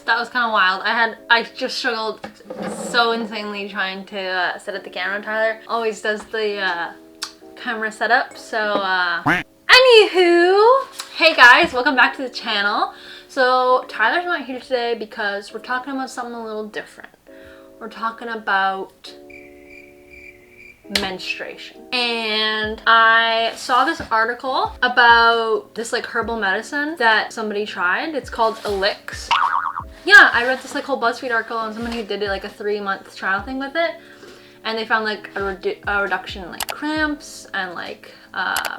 That was kind of wild. I just struggled so insanely trying to set up the camera. Tyler always does the camera setup. So anywho, hey guys, welcome back to the channel. So Tyler's not here today because we're talking about something a little different. We're talking about menstruation. And I saw this article about this like herbal medicine that somebody tried. It's called Elix. Yeah, I read this like whole BuzzFeed article on somebody who did it like a 3-month trial thing with it, and they found like a reduction in like cramps and like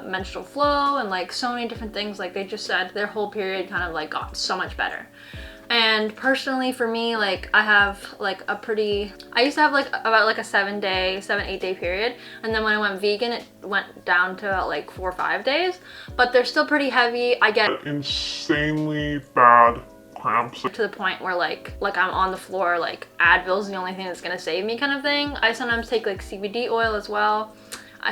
menstrual flow and like so many different things. Like they just said their whole period kind of like got so much better. And personally for me, like I have like I used to have like about like a 7-8 day period, and then when I went vegan it went down to about like 4 or 5 days, but they're still pretty heavy. I get insanely bad cramps to the point where like I'm on the floor, like Advil's the only thing that's gonna save me kind of thing. I sometimes take like CBD oil as well,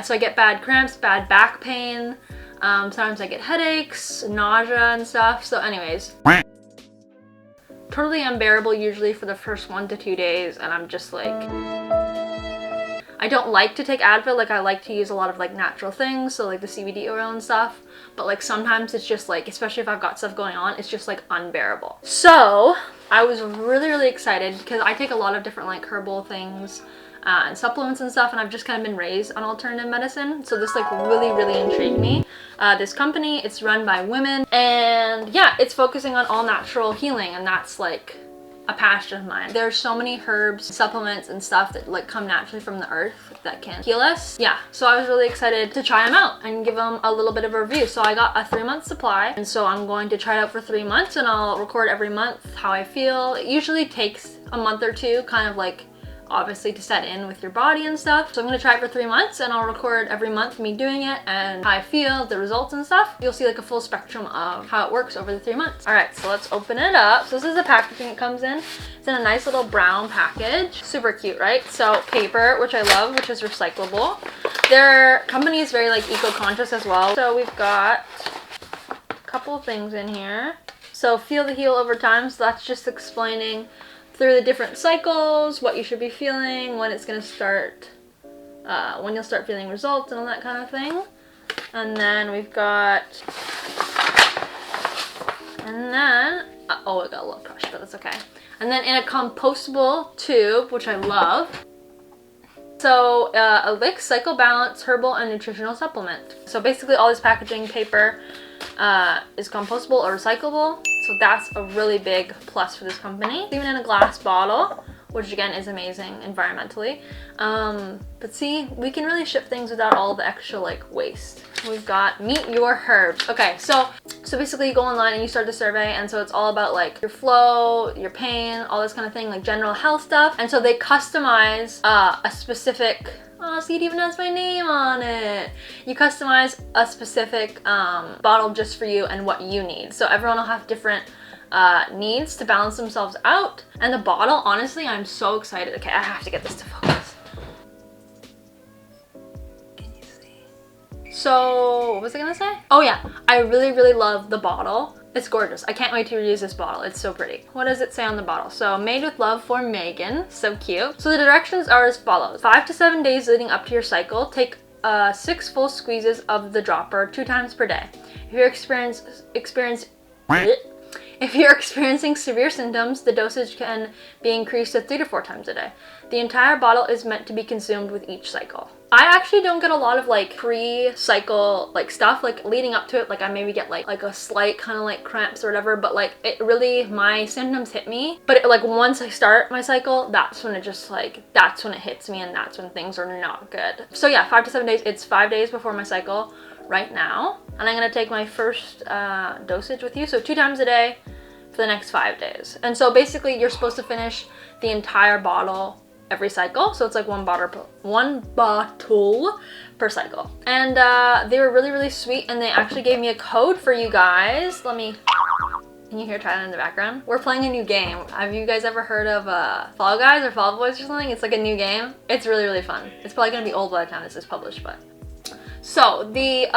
so I get bad cramps, bad back pain, sometimes I get headaches, nausea and stuff. So anyways, totally unbearable usually for the first 1 to 2 days, and I'm just like, I don't like to take Advil. Like I like to use a lot of like natural things, so like the CBD oil and stuff, but like sometimes it's just like, especially if I've got stuff going on, it's just like unbearable. So I was really excited because I take a lot of different like herbal things and supplements and stuff, and I've just kind of been raised on alternative medicine, so this like really intrigued me. This company, it's run by women, and yeah, it's focusing on all natural healing, and that's like a passion of mine. There's so many herbs, supplements and stuff that like come naturally from the earth that can heal us. Yeah, so I was really excited to try them out and give them a little bit of a review. So I got a 3-month supply, and so I'm going to try it out for 3 months, and I'll record every month how I feel. It usually takes a month or two, kind of like obviously to set in with your body and stuff. So I'm gonna try it for 3 months, and I'll record every month me doing it and how I feel, the results and stuff. You'll see like a full spectrum of how it works over the 3 months. All right, so let's open it up. So this is the packaging it comes in. It's in a nice little brown package. Super cute, right? So paper, which I love, which is recyclable. Their company is very like eco-conscious as well. So we've got a couple things in here. So feel the heal over time. So that's just explaining through the different cycles, what you should be feeling, when it's gonna start, when you'll start feeling results and all that kind of thing. And then we've got, oh, it got a little crushed, but that's okay. And then in a compostable tube, which I love. So Elix Cycle Balance Herbal and Nutritional Supplement. So basically all this packaging paper is compostable or recyclable. So that's a really big plus for this company. Even in a glass bottle, which again is amazing environmentally. But see, we can really ship things without all the extra like waste. We've got meet your herbs. Okay, so basically you go online and you start the survey, and so it's all about like your flow, your pain, all this kind of thing, like general health stuff. And so they customize a specific, oh, see, it even has my name on it. You customize a specific bottle just for you and what you need. So everyone will have different needs to balance themselves out. And the bottle, honestly, I'm so excited. Okay, I have to get this to focus. Can you see? So what was I gonna say? Oh yeah, I really love the bottle. It's gorgeous. I can't wait to reuse this bottle. It's so pretty. What does it say on the bottle? So, made with love for Megan. So cute. So the directions are as follows. 5 to 7 days leading up to your cycle, take 6 full squeezes of the dropper 2 times per day. If you're experiencing severe symptoms, the dosage can be increased to 3 to 4 times a day. The entire bottle is meant to be consumed with each cycle. I actually don't get a lot of like pre-cycle like stuff, like leading up to it. Like I maybe get like a slight kind of like cramps or whatever, but like it really, my symptoms hit me. But it, like once I start my cycle, that's when it just like, that's when it hits me, and that's when things are not good. So yeah, 5 to 7 days. It's 5 days before my cycle right now, and I'm gonna take my first dosage with you. So 2 times a day for the next 5 days. And so basically you're supposed to finish the entire bottle every cycle. So it's like one bottle per cycle. And they were really sweet, and they actually gave me a code for you guys. Can you hear Tyler in the background? We're playing a new game. Have you guys ever heard of Fall Guys or Fall Boys or something? It's like a new game. It's really fun. It's probably gonna be old by the time this is published, but. So the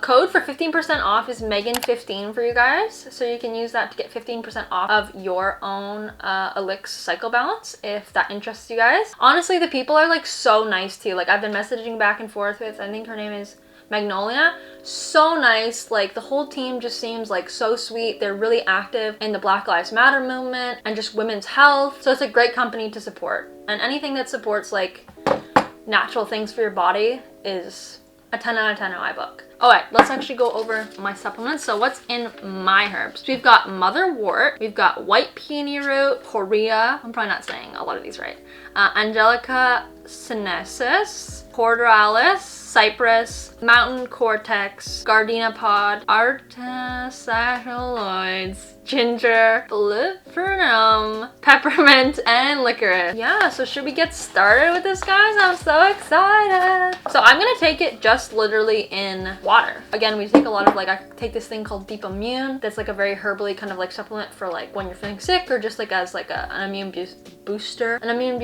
code for 15% off is Megan15 for you guys. So you can use that to get 15% off of your own Elix Cycle Balance if that interests you guys. Honestly, the people are like so nice too. Like I've been messaging back and forth with, I think her name is Magnolia. So nice. Like the whole team just seems like so sweet. They're really active in the Black Lives Matter movement and just women's health. So it's a great company to support. And anything that supports like natural things for your body is a 10 out of 10 in my book. All right, let's actually go over my supplements. So what's in my herbs? We've got motherwort, we've got white peony root, poria, I'm probably not saying a lot of these right, angelica sinensis, portularis, cypress, mountain cortex, gardenia pod, artisacchaloids, ginger, viburnum, peppermint, and licorice. Yeah, so should we get started with this, guys? I'm so excited. So I'm gonna take it just literally in water. Again, we take a lot of like, I take this thing called Deep Immune. That's like a very herbally kind of like supplement for like when you're feeling sick or just like as like an immune booster. An immune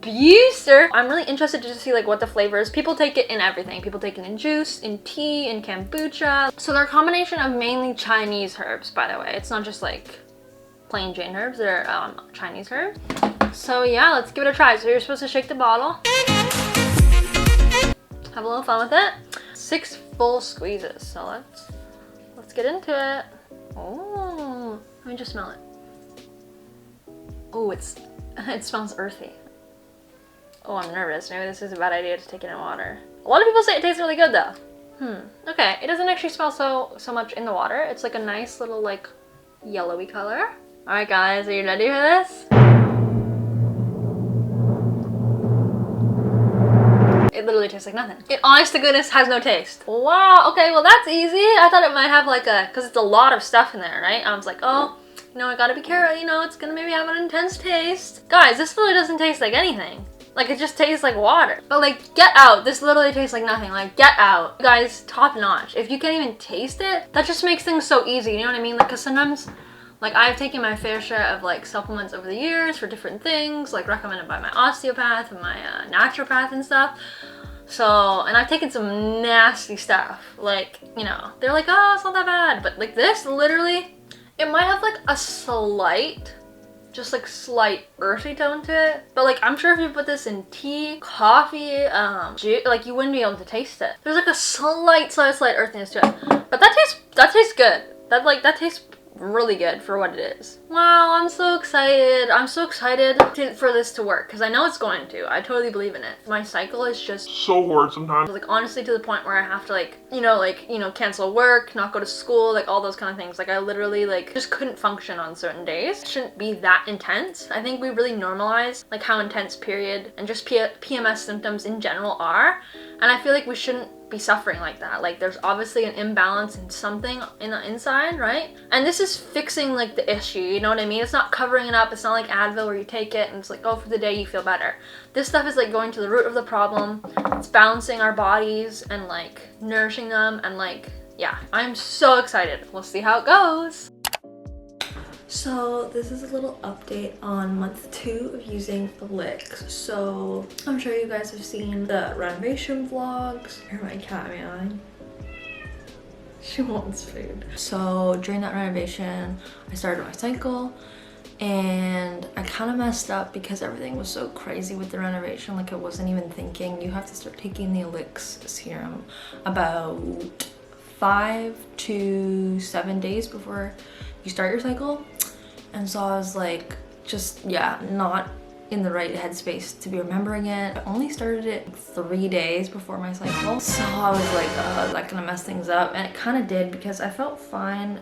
booster. I'm really interested to see like what the flavor is. People take it in everything. People take it in juice, in tea, in kombucha. So they're a combination of mainly Chinese herbs, by the way. It's not just like plain Jane herbs. They're Chinese herbs. So yeah, let's give it a try. So you're supposed to shake the bottle. Have a little fun with it. 6 full squeezes. So let's get into it. Oh, let me just smell it. Oh, it smells earthy. Oh, I'm nervous. Maybe this is a bad idea to take it in water. A lot of people say it tastes really good though. Okay, it doesn't actually smell so much in the water. It's like a nice little like yellowy color. All right, guys, are you ready for this? It literally tastes like nothing. It honest to goodness has no taste. Wow, okay, well that's easy. I thought it might have like cause it's a lot of stuff in there, right? I was like, oh, you know, I gotta be careful, you know, it's gonna maybe have an intense taste. Guys, this really doesn't taste like anything. Like it just tastes like water. But like, get out. This literally tastes like nothing. Like, get out. Guys, top notch. If you can't even taste it, that just makes things so easy. You know what I mean? Like, cause sometimes, like I've taken my fair share of like supplements over the years for different things, like recommended by my osteopath and my naturopath and stuff. So, and I've taken some nasty stuff. Like, you know, they're like, oh, it's not that bad. But like this, literally, it might have like a slight earthy tone to it, but like I'm sure if you put this in tea, coffee, like you wouldn't be able to taste it. There's like a slight earthiness to it, but that tastes good. That tastes really good for what it is. Wow, I'm so excited. I'm so excited for this to work because I know it's going to. I totally believe in it. My cycle is just so hard sometimes. Like honestly to the point where I have to like, cancel work, not go to school, like all those kind of things. Like I literally like just couldn't function on certain days. It shouldn't be that intense. I think we really normalize like how intense period and just PMS symptoms in general are. And I feel like we shouldn't be suffering like that. Like there's obviously an imbalance in something in the inside, right? And this is fixing like the issue, you know what I mean? It's not covering it up. It's not like Advil where you take it and it's like, oh, for the day you feel better. This stuff is like going to the root of the problem. It's balancing our bodies and like nourishing them and like, yeah, I'm so excited. We'll see how it goes. So this is a little update on month 2 of using Elix. So I'm sure you guys have seen the renovation vlogs. Hear my cat meowing. She wants food. So during that renovation, I started my cycle and I kind of messed up because everything was so crazy with the renovation. Like I wasn't even thinking. You have to start taking the Elix serum about 5 to 7 days before you start your cycle. And so I was like, just, yeah, not in the right headspace to be remembering it. I only started it 3 days before my cycle. So I was like, is that gonna mess things up? And it kind of did because I felt fine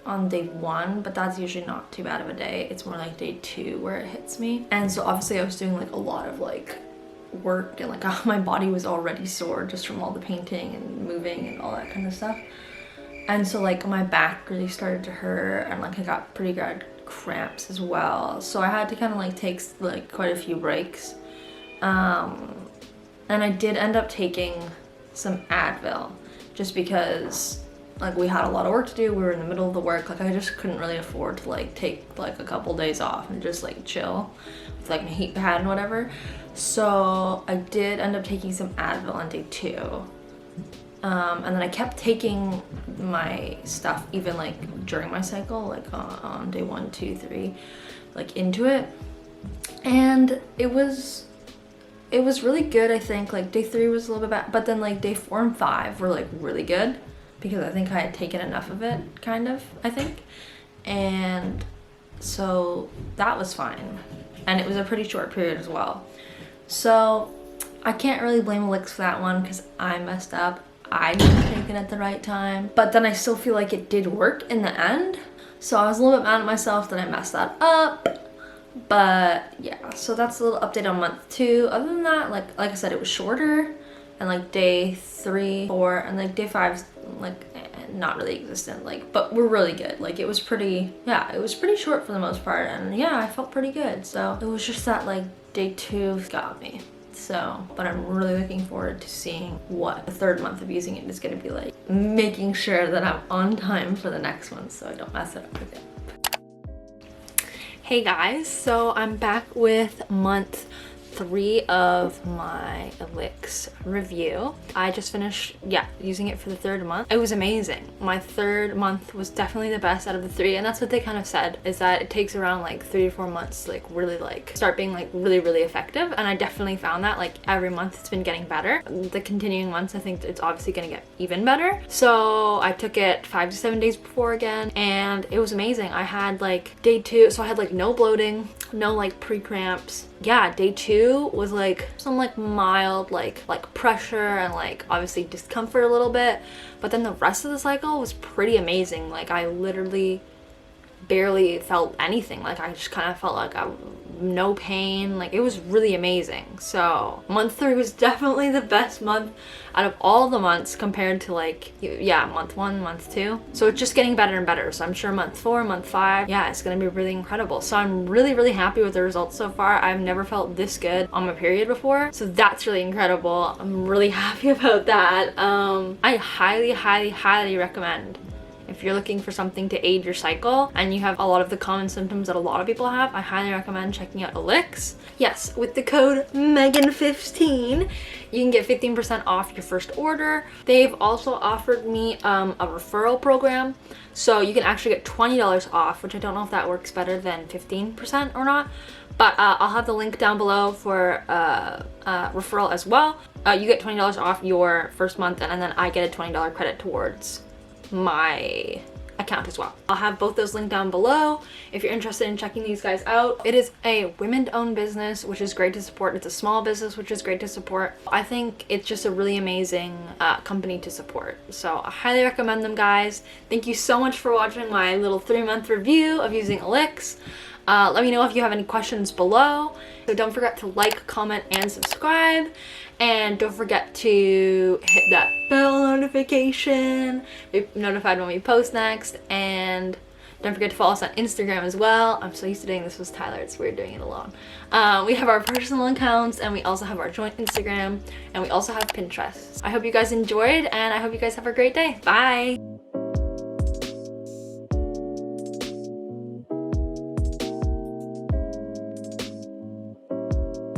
on day 1, but that's usually not too bad of a day. It's more like day 2 where it hits me. And so obviously I was doing like a lot of like work and like my body was already sore just from all the painting and moving and all that kind of stuff. And so like my back really started to hurt and like I got pretty good cramps as well. So I had to kind of like take like quite a few breaks. And I did end up taking some Advil just because like we had a lot of work to do. We were in the middle of the work. Like I just couldn't really afford to like take like a couple days off and just like chill with like my heat pad and whatever. So I did end up taking some Advil on day 2. And then I kept taking my stuff even like during my cycle, like on day 1, 2, 3, like into it. And it was really good. I think like day 3 was a little bit bad, but then like day 4 and 5 were like really good because I think I had taken enough of it, kind of, I think. And so that was fine. And it was a pretty short period as well. So I can't really blame Elix for that one because I messed up. I didn't take it at the right time, but then I still feel like it did work in the end. So I was a little bit mad at myself that I messed that up. But yeah, so that's a little update on month 2. Other than that, like I said, it was shorter, and like day 3, 4, and like day 5's like not really existent, like, but we're really good. Like it was pretty, yeah, it was pretty short for the most part, and yeah, I felt pretty good. So it was just that like day 2 got me. So, but I'm really looking forward to seeing what the 3rd month of using it is going to be like, making sure that I'm on time for the next one so I don't mess it up again. Hey guys, so I'm back with month 3 of my Elix review. I just finished, using it for the 3rd month. It was amazing. My 3rd month was definitely the best out of the 3, and that's what they kind of said, is that it takes around like 3 to 4 months to like really like start being like really effective. And I definitely found that like every month it's been getting better. The continuing months, I think it's obviously gonna get even better. So I took it 5 to 7 days before again, and it was amazing. I had like day 2, so I had like no bloating, no like pre-cramps. Yeah, day 2 was like some like mild like pressure and like obviously discomfort a little bit, but then the rest of the cycle was pretty amazing. Like I literally barely felt anything. Like I just kind of felt like no pain. Like it was really amazing. So month 3 was definitely the best month out of all the months compared to like, month 1, month 2. So it's just getting better and better. So I'm sure month 4, month 5, it's gonna be really incredible. So I'm really happy with the results so far. I've never felt this good on my period before, so that's really incredible. I'm really happy about that. I highly recommend, if you're looking for something to aid your cycle and you have a lot of the common symptoms that a lot of people have, I highly recommend checking out Elix. Yes, with the code Megan15, you can get 15% off your first order. They've also offered me a referral program, so you can actually get $20 off, which I don't know if that works better than 15% or not, but I'll have the link down below for referral as well. You get $20 off your first month, and then I get a $20 credit towards my account as well. I'll have both those linked down below if you're interested in checking these guys out. It is a women-owned business, which is great to support. It's a small business, which is great to support. I think it's just a really amazing company to support. So I highly recommend them, guys. Thank you so much for watching my little 3-month review of using Elix. Let me know if you have any questions below. So don't forget to like, comment, and subscribe. And don't forget to hit that bell notification, be notified when we post next. And don't forget to follow us on Instagram as well. I'm so used to doing this with Tyler, it's weird doing it alone. We have our personal accounts, and we also have our joint Instagram, and we also have Pinterest. I hope you guys enjoyed, and I hope you guys have a great day. Bye!